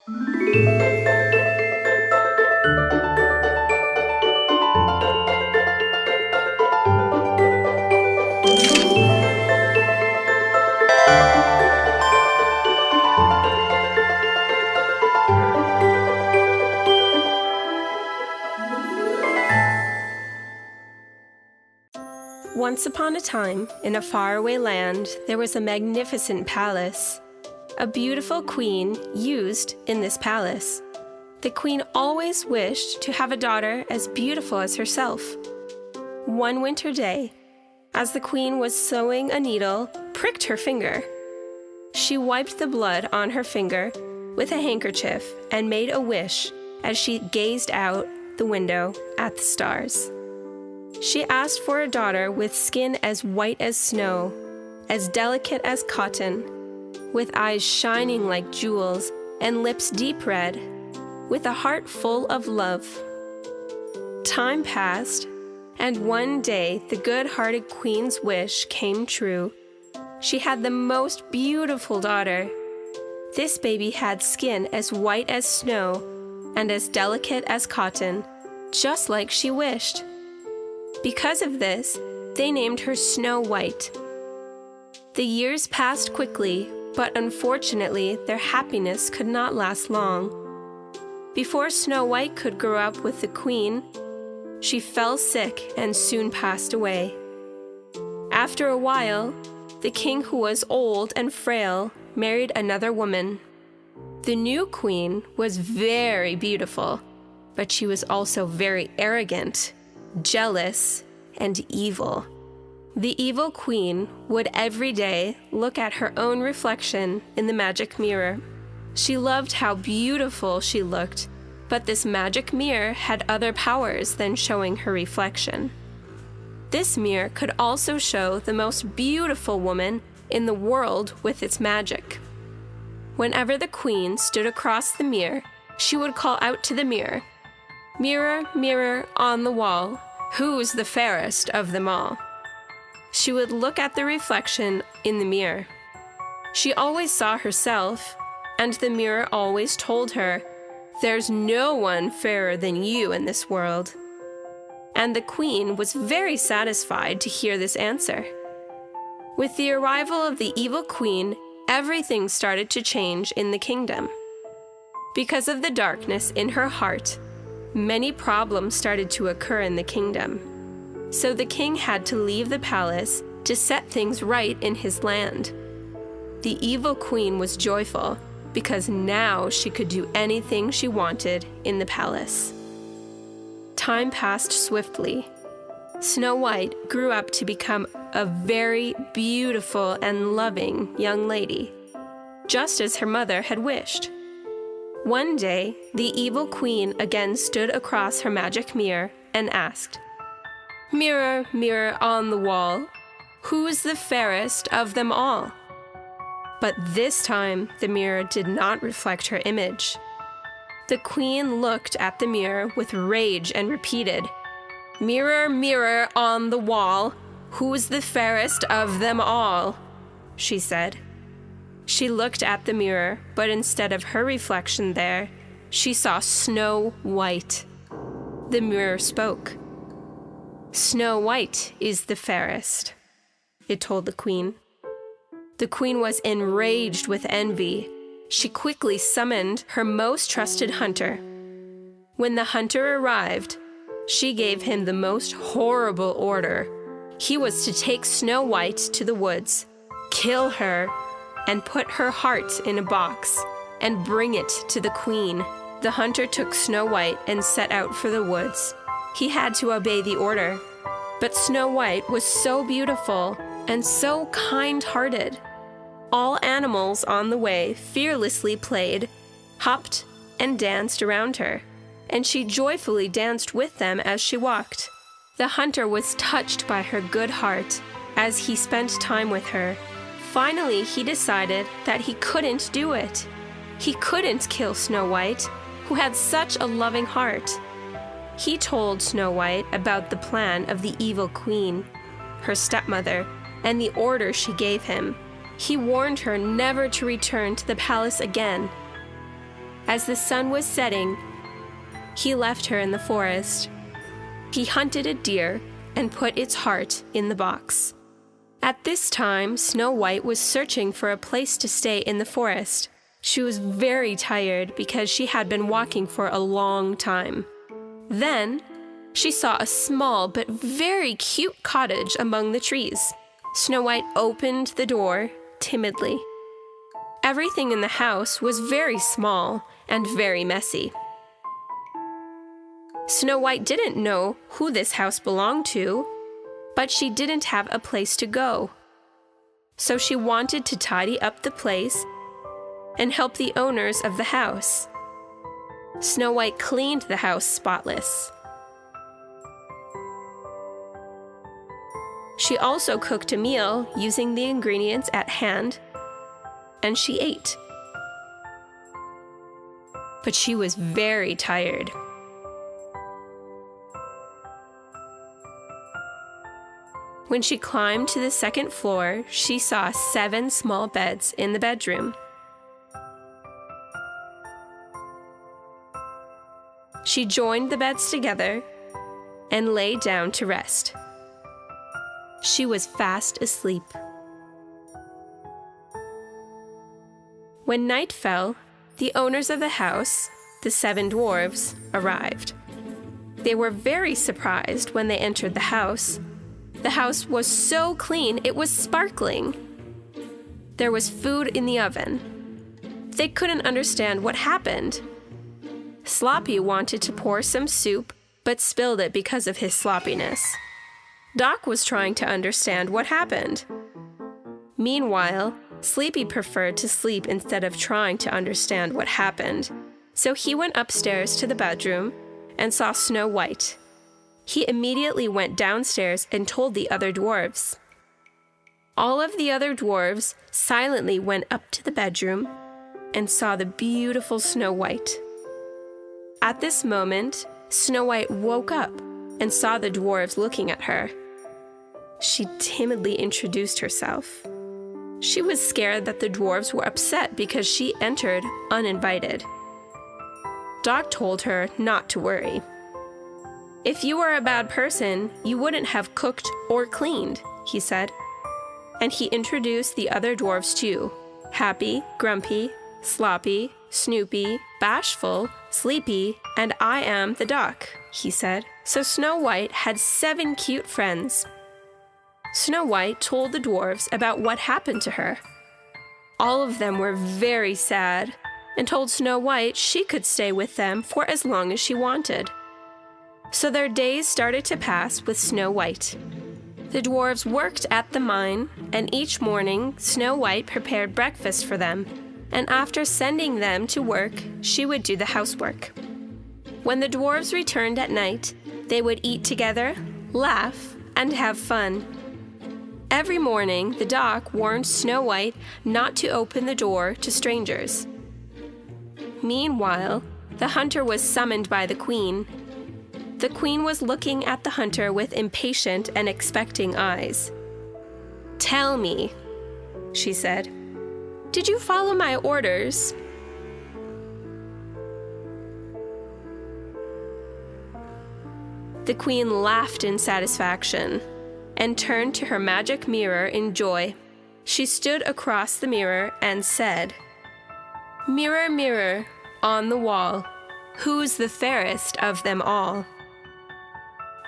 Once upon a time, in a faraway land, there was a magnificent palace. A beautiful queen used in this palace. The queen always wished to have a daughter as beautiful as herself. One winter day, as the queen was sewing a needle, pricked her finger. She wiped the blood on her finger with a handkerchief and made a wish as she gazed out the window at the stars. She asked for a daughter with skin as white as snow, as delicate as cotton, with eyes shining like jewels and lips deep red, with a heart full of love. Time passed, and one day the good-hearted queen's wish came true. She had the most beautiful daughter. This baby had skin as white as snow and as delicate as cotton, just like she wished. Because of this, they named her Snow White. The years passed quickly, but unfortunately, their happiness could not last long. Before Snow White could grow up with the queen, she fell sick and soon passed away. After a while, the king, who was old and frail, married another woman. The new queen was very beautiful, but she was also very arrogant, jealous, and evil. The evil queen would every day look at her own reflection in the magic mirror. She loved how beautiful she looked, but this magic mirror had other powers than showing her reflection. This mirror could also show the most beautiful woman in the world with its magic. Whenever the queen stood across the mirror, she would call out to the mirror, "Mirror, mirror on the wall, who's the fairest of them all?" She would look at the reflection in the mirror. She always saw herself, and the mirror always told her, "There's no one fairer than you in this world." And the queen was very satisfied to hear this answer. With the arrival of the evil queen, everything started to change in the kingdom. Because of the darkness in her heart, many problems started to occur in the kingdom. So the king had to leave the palace to set things right in his land. The evil queen was joyful because now she could do anything she wanted in the palace. Time passed swiftly. Snow White grew up to become a very beautiful and loving young lady, just as her mother had wished. One day, the evil queen again stood across her magic mirror and asked, "Mirror, mirror on the wall, who's the fairest of them all?" But this time, the mirror did not reflect her image. The queen looked at the mirror with rage and repeated, "Mirror, mirror on the wall, who's the fairest of them all?" she said. She looked at the mirror, but instead of her reflection there, she saw Snow White. The mirror spoke. "Snow White is the fairest," it told the queen. The queen was enraged with envy. She quickly summoned her most trusted hunter. When the hunter arrived, she gave him the most horrible order. He was to take Snow White to the woods, kill her, and put her heart in a box and bring it to the queen. The hunter took Snow White and set out for the woods. He had to obey the order, but Snow White was so beautiful and so kind-hearted. All animals on the way fearlessly played, hopped, and danced around her, and she joyfully danced with them as she walked. The hunter was touched by her good heart as he spent time with her. Finally, he decided that he couldn't do it. He couldn't kill Snow White, who had such a loving heart. He told Snow White about the plan of the evil queen, her stepmother, and the order she gave him. He warned her never to return to the palace again. As the sun was setting, he left her in the forest. He hunted a deer and put its heart in the box. At this time, Snow White was searching for a place to stay in the forest. She was very tired because she had been walking for a long time. Then, she saw a small but very cute cottage among the trees. Snow White opened the door timidly. Everything in the house was very small and very messy. Snow White didn't know who this house belonged to, but she didn't have a place to go. So she wanted to tidy up the place and help the owners of the house. Snow White cleaned the house spotless. She also cooked a meal using the ingredients at hand, and she ate. But she was very tired. When she climbed to the second floor, she saw 7 small beds in the bedroom. She joined the beds together and lay down to rest. She was fast asleep. When night fell, the owners of the house, the 7 dwarves, arrived. They were very surprised when they entered the house. The house was so clean, it was sparkling. There was food in the oven. They couldn't understand what happened. Sloppy wanted to pour some soup, but spilled it because of his sloppiness. Doc was trying to understand what happened. Meanwhile, Sleepy preferred to sleep instead of trying to understand what happened. So he went upstairs to the bedroom and saw Snow White. He immediately went downstairs and told the other dwarves. All of the other dwarves silently went up to the bedroom and saw the beautiful Snow White. At this moment, Snow White woke up and saw the dwarves looking at her. She timidly introduced herself. She was scared that the dwarves were upset because she entered uninvited. Doc told her not to worry. If you were a bad person, you wouldn't have cooked or cleaned, he said. And he introduced the other dwarves too: Happy, Grumpy, Sloppy, Snoopy, Bashful, Sleepy, and I am the Doc, he said. So Snow White had 7 cute friends. Snow White told the dwarves about what happened to her. All of them were very sad and told Snow White she could stay with them for as long as she wanted. So their days started to pass with Snow White. The dwarves worked at the mine, and each morning Snow White prepared breakfast for them, and after sending them to work, she would do the housework. When the dwarves returned at night, they would eat together, laugh, and have fun. Every morning, the Doc warned Snow White not to open the door to strangers. Meanwhile, the hunter was summoned by the queen. The queen was looking at the hunter with impatient and expecting eyes. "Tell me," she said, "did you follow my orders?" The queen laughed in satisfaction and turned to her magic mirror in joy. She stood across the mirror and said, "Mirror, mirror, on the wall, who's the fairest of them all?"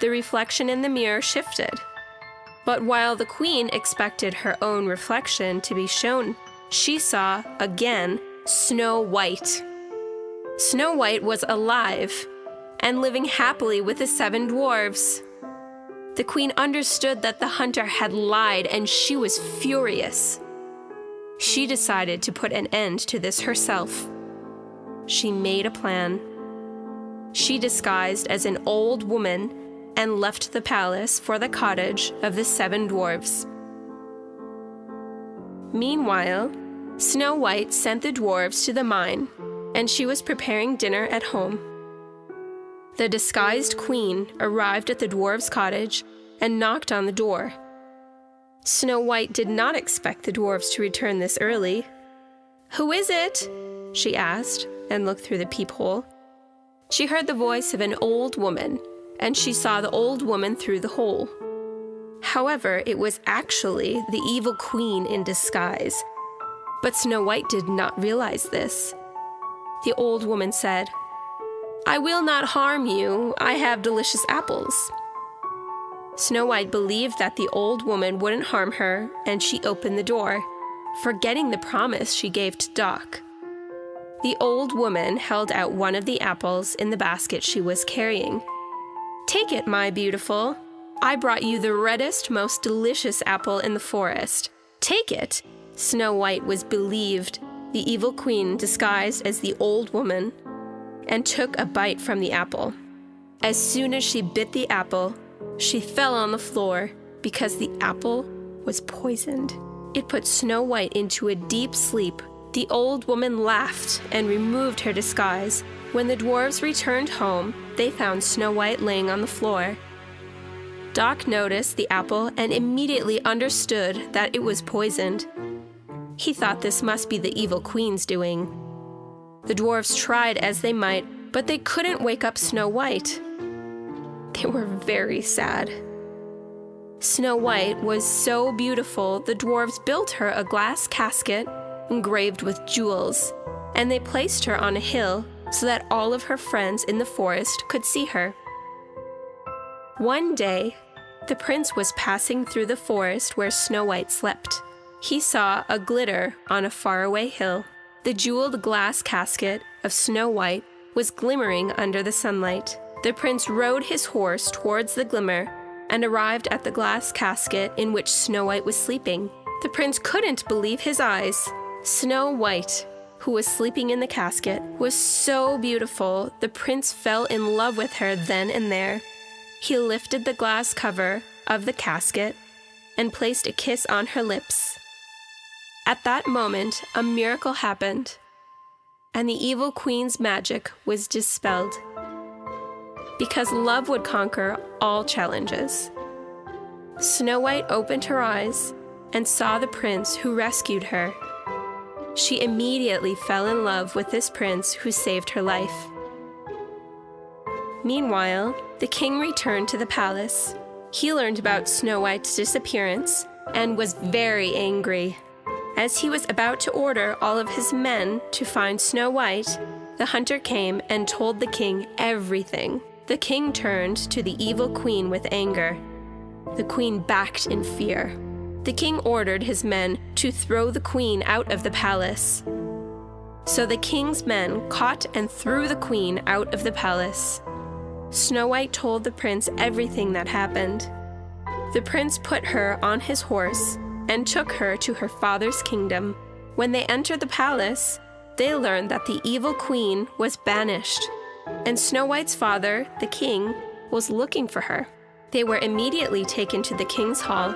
The reflection in the mirror shifted. But while the queen expected her own reflection to be shown, she saw, again, Snow White. Snow White was alive and living happily with the 7 dwarves. The queen understood that the hunter had lied, and she was furious. She decided to put an end to this herself. She made a plan. She disguised as an old woman and left the palace for the cottage of the 7 dwarves. Meanwhile, Snow White sent the dwarves to the mine, and she was preparing dinner at home. The disguised queen arrived at the dwarves' cottage and knocked on the door. Snow White did not expect the dwarves to return this early. "Who is it?" she asked. and looked through the peephole. She heard the voice of an old woman, and she saw the old woman through the hole. However, it was actually the evil queen in disguise. But Snow White did not realize this. The old woman said, "I will not harm you. I have delicious apples." Snow White believed that the old woman wouldn't harm her, and she opened the door, forgetting the promise she gave to Doc. The old woman held out one of the apples in the basket she was carrying. "Take it, my beautiful. I brought you the reddest, most delicious apple in the forest. Take it." Snow White was believed the evil queen disguised as the old woman and took a bite from the apple. As soon as she bit the apple, she fell on the floor because the apple was poisoned. It put Snow White into a deep sleep. The old woman laughed and removed her disguise. When the dwarves returned home, they found Snow White laying on the floor. Doc noticed the apple and immediately understood that it was poisoned. He thought this must be the evil queen's doing. The dwarves tried as they might, but they couldn't wake up Snow White. They were very sad. Snow White was so beautiful, the dwarves built her a glass casket engraved with jewels, and they placed her on a hill so that all of her friends in the forest could see her. One day, the prince was passing through the forest where Snow White slept. He saw a glitter on a faraway hill. The jeweled glass casket of Snow White was glimmering under the sunlight. The prince rode his horse towards the glimmer and arrived at the glass casket in which Snow White was sleeping. The prince couldn't believe his eyes. Snow White, who was sleeping in the casket, was so beautiful, the prince fell in love with her then and there. He lifted the glass cover of the casket and placed a kiss on her lips. At that moment, a miracle happened, and the evil queen's magic was dispelled, because love would conquer all challenges. Snow White opened her eyes and saw the prince who rescued her. She immediately fell in love with this prince who saved her life. Meanwhile, the king returned to the palace. He learned about Snow White's disappearance and was very angry. As he was about to order all of his men to find Snow White, the hunter came and told the king everything. The king turned to the evil queen with anger. The queen backed in fear. The king ordered his men to throw the queen out of the palace. So the king's men caught and threw the queen out of the palace. Snow White told the prince everything that happened. The prince put her on his horse and took her to her father's kingdom. When they entered the palace, they learned that the evil queen was banished, and Snow White's father, the king, was looking for her. They were immediately taken to the king's hall.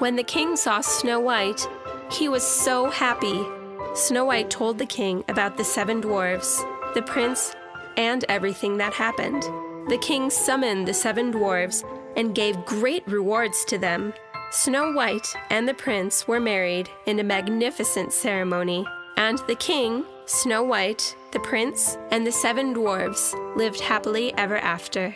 When the king saw Snow White, he was so happy. Snow White told the king about the 7 dwarves, the prince, and everything that happened. The king summoned the 7 dwarves and gave great rewards to them. Snow White and the prince were married in a magnificent ceremony, and the king, Snow White, the prince, and the 7 dwarves lived happily ever after.